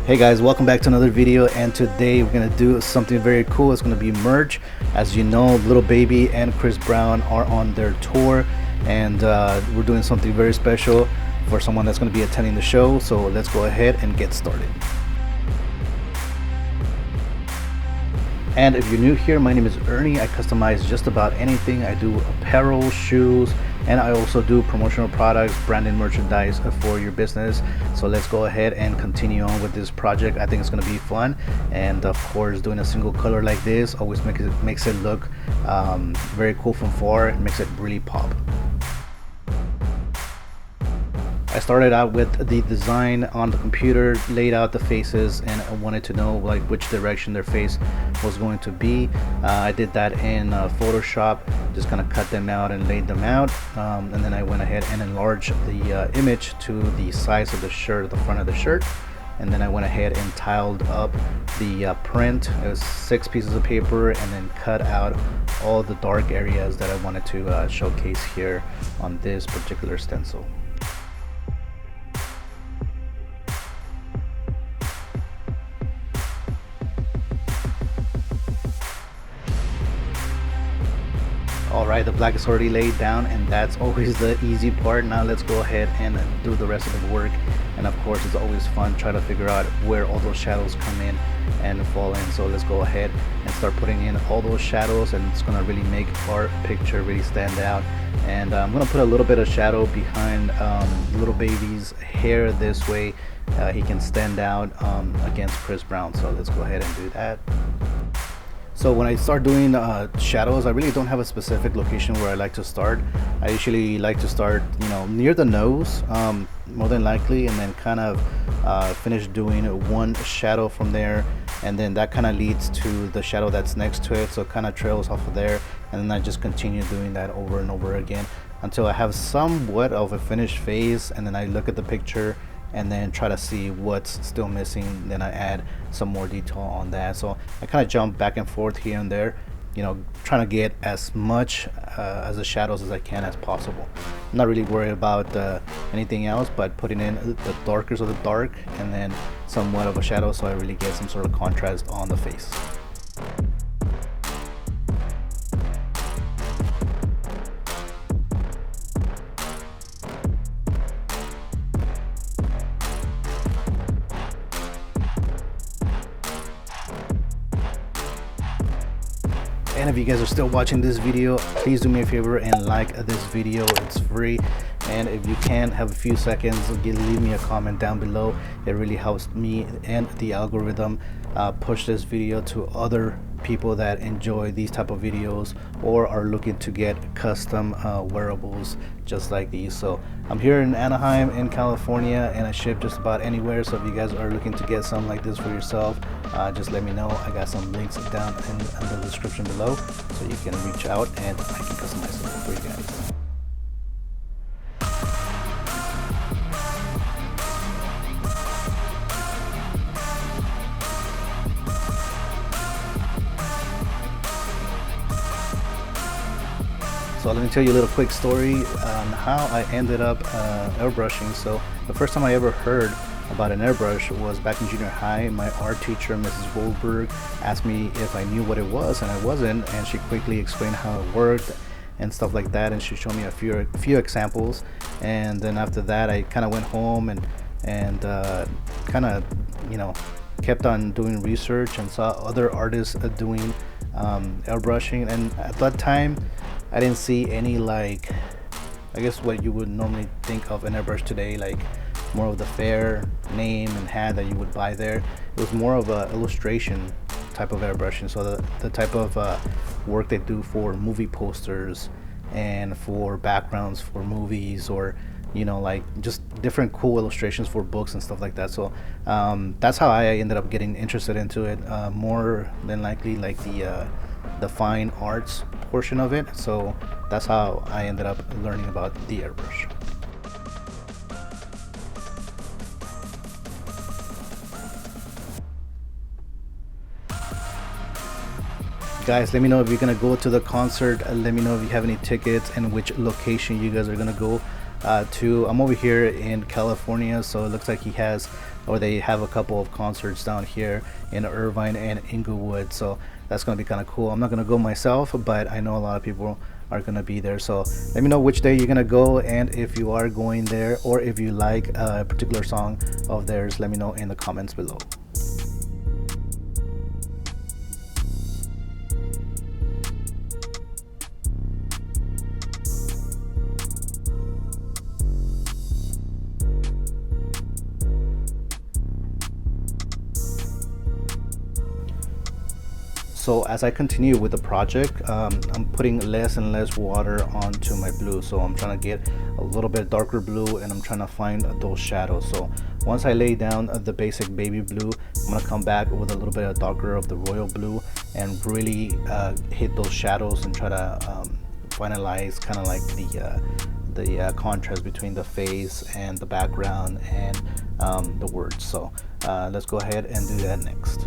Hey guys, welcome back to another video, and today we're gonna do something very cool. It's gonna be merch. As you know, Little Baby and Chris Brown are on their tour, and we're doing something very special for someone that's gonna be attending the show. So let's go ahead and get started. And if you're new here, my name is Ernie. I customize just about anything. I do apparel, shoes, and I also do promotional products, branded merchandise for your business. So let's go ahead and continue on with this project. I think it's going to be fun, and of course doing a single color like this always makes it look very cool from far. It makes it really pop. I started out with the design on the computer, laid out the faces, and I wanted to know like which direction their face was going to be. I did that in Photoshop, just kind of cut them out and laid them out, and then I went ahead and enlarged the image to the size of the shirt, the front of the shirt, and then I went ahead and tiled up the print. It was 6 pieces of paper, and then cut out all the dark areas that I wanted to showcase here on this particular stencil. Alright, the black is already laid down, and that's always the easy part. Now let's go ahead and do the rest of the work. And of course, it's always fun trying to figure out where all those shadows come in and fall in. So let's go ahead and start putting in all those shadows, and it's gonna really make our picture really stand out. And I'm gonna put a little bit of shadow behind Little Baby's hair. This way he can stand out against Chris Brown. So let's go ahead and do that. So when I start doing shadows, I really don't have a specific location where I like to start. I usually like to start, near the nose, more than likely, and then kind of finish doing one shadow from there, and then that kind of leads to the shadow that's next to it, so it kind of trails off of there, and then I just continue doing that over and over again until I have somewhat of a finished face, and then I look at the picture and then try to see what's still missing. Then I add some more detail on that. So I kind of jump back and forth here and there, trying to get as much as the shadows as I can as possible. I'm not really worried about anything else but putting in the darkest of the dark, and then somewhat of a shadow, so I really get some sort of contrast on the face. And if you guys are still watching this video, please do me a favor and like this video. It's free, and if you can have a few seconds, leave me a comment down below. It really helps me and the algorithm push this video to other people that enjoy these type of videos or are looking to get custom wearables just like these. So I'm here in Anaheim in California, and I ship just about anywhere. So if you guys are looking to get something like this for yourself, just let me know. I got some links down in the description below, so you can reach out and I can customize it for you guys. So let me tell you a little quick story on how I ended up airbrushing. So the first time I ever heard about an airbrush was back in junior high. My art teacher, Mrs. Goldberg, asked me if I knew what it was, and I wasn't, and she quickly explained how it worked and stuff like that, and she showed me a few examples. And then after that, I kind of went home and kind of kept on doing research and saw other artists doing airbrushing. And at that time I didn't see any, like, I guess what you would normally think of an airbrush today, like more of the fair name and hat that you would buy there. It was more of a illustration type of airbrushing. So the type of work they do for movie posters and for backgrounds for movies, or like just different cool illustrations for books and stuff like that. So that's how I ended up getting interested into it, more than likely like the fine arts portion of it. So that's how I ended up learning about the airbrush. Guys, let me know if you're gonna go to the concert. Let me know if you have any tickets and which location you guys are gonna go to. I'm over here in California, so it looks like he has or they have a couple of concerts down here in Irvine and Inglewood. So that's going to be kind of cool. I'm not going to go myself, but I know a lot of people are going to be there. So let me know which day you're going to go, and if you are going there, or if you like a particular song of theirs, let me know in the comments below. So as I continue with the project, I'm putting less and less water onto my blue. So I'm trying to get a little bit darker blue, and I'm trying to find those shadows. So once I lay down the basic baby blue, I'm gonna come back with a little bit of darker of the royal blue and really hit those shadows and try to finalize kind of like the contrast between the face and the background and the words. So let's go ahead and do that next.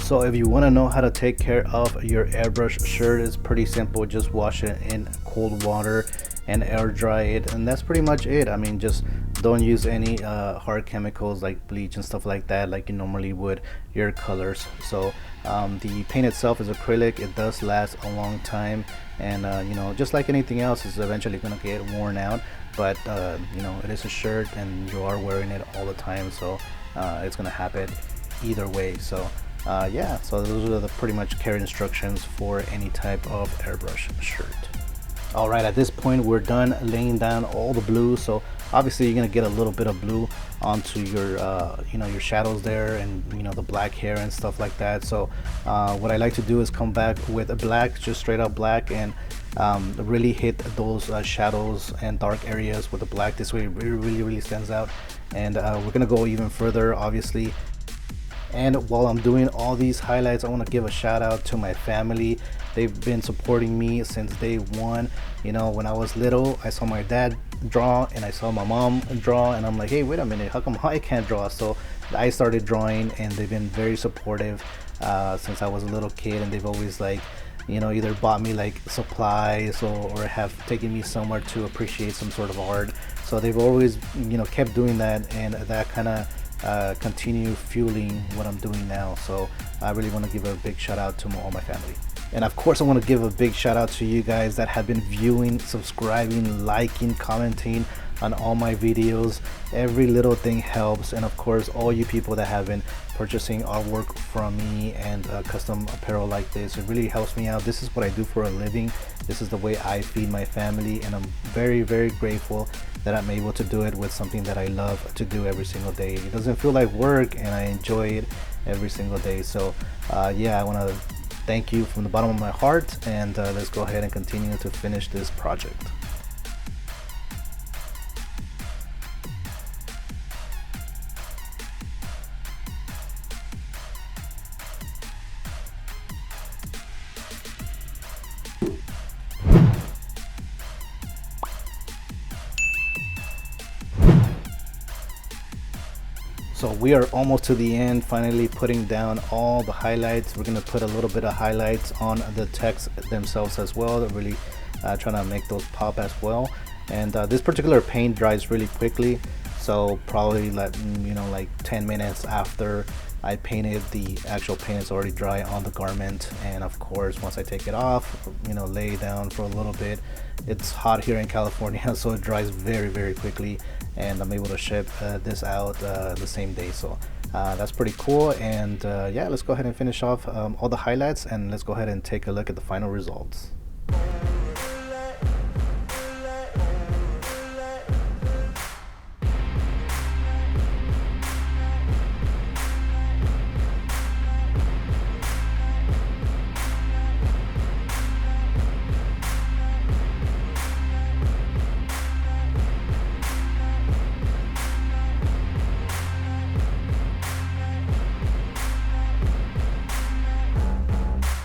So if you want to know how to take care of your airbrush shirt, it's pretty simple. Just wash it in cold water and air dry it, and that's pretty much it. I mean, just don't use any hard chemicals like bleach and stuff like that like you normally would your colors. So the paint itself is acrylic. It does last a long time, and you know, just like anything else, it's eventually gonna get worn out, but you know, it is a shirt and you are wearing it all the time, so it's gonna happen either way. So yeah, so those are the pretty much care instructions for any type of airbrush shirt. All right, at this point we're done laying down all the blue. So obviously you're gonna get a little bit of blue onto your you know, your shadows there, and you know, the black hair and stuff like that. So what I like to do is come back with a black, just straight up black, and really hit those shadows and dark areas with the black. This way it really stands out. And we're gonna go even further, obviously. And while I'm doing all these highlights, I want to give a shout out to my family. They've been supporting me since day one. You know, when I was little, I saw my dad draw and I saw my mom draw, and I'm like, hey, wait a minute, how come I can't draw? So I started drawing, and they've been very supportive since I was a little kid, and they've always, like, you know, either bought me like supplies or have taken me somewhere to appreciate some sort of art. So they've always, you know, kept doing that, and that kind of continue fueling what I'm doing now. So I really want to give a big shout out to all my family. And of course I want to give a big shout out to you guys that have been viewing, subscribing, liking, commenting on all my videos. Every little thing helps. And of course, all you people that have been purchasing artwork from me and custom apparel like this, it really helps me out. This is what I do for a living. This is the way I feed my family, and I'm very grateful that I'm able to do it with something that I love to do every single day. It doesn't feel like work, and I enjoy it every single day. So yeah, I want to thank you from the bottom of my heart, and let's go ahead and continue to finish this project. So we are almost to the end, finally putting down all the highlights. We're going to put a little bit of highlights on the text themselves as well. They're really trying to make those pop as well. And this particular paint dries really quickly, so probably like, you know, like 10 minutes after I painted, the actual paint is already dry on the garment. And of course, once I take it off, you know, lay down for a little bit. It's hot here in California, so it dries very quickly, and I'm able to ship this out the same day. So that's pretty cool. And yeah, let's go ahead and finish off all the highlights, and let's go ahead and take a look at the final results.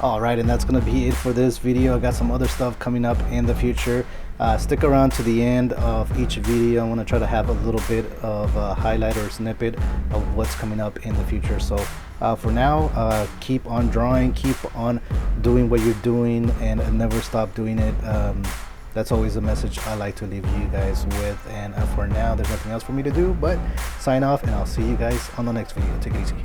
All right, and that's gonna be it for this video. I got some other stuff coming up in the future. Stick around to the end of each video. I want to try to have a little bit of a highlight or a snippet of what's coming up in the future. So for now, keep on drawing, keep on doing what you're doing, and never stop doing it. That's always a message I like to leave you guys with. And for now, there's nothing else for me to do but sign off, and I'll see you guys on the next video. Take it easy.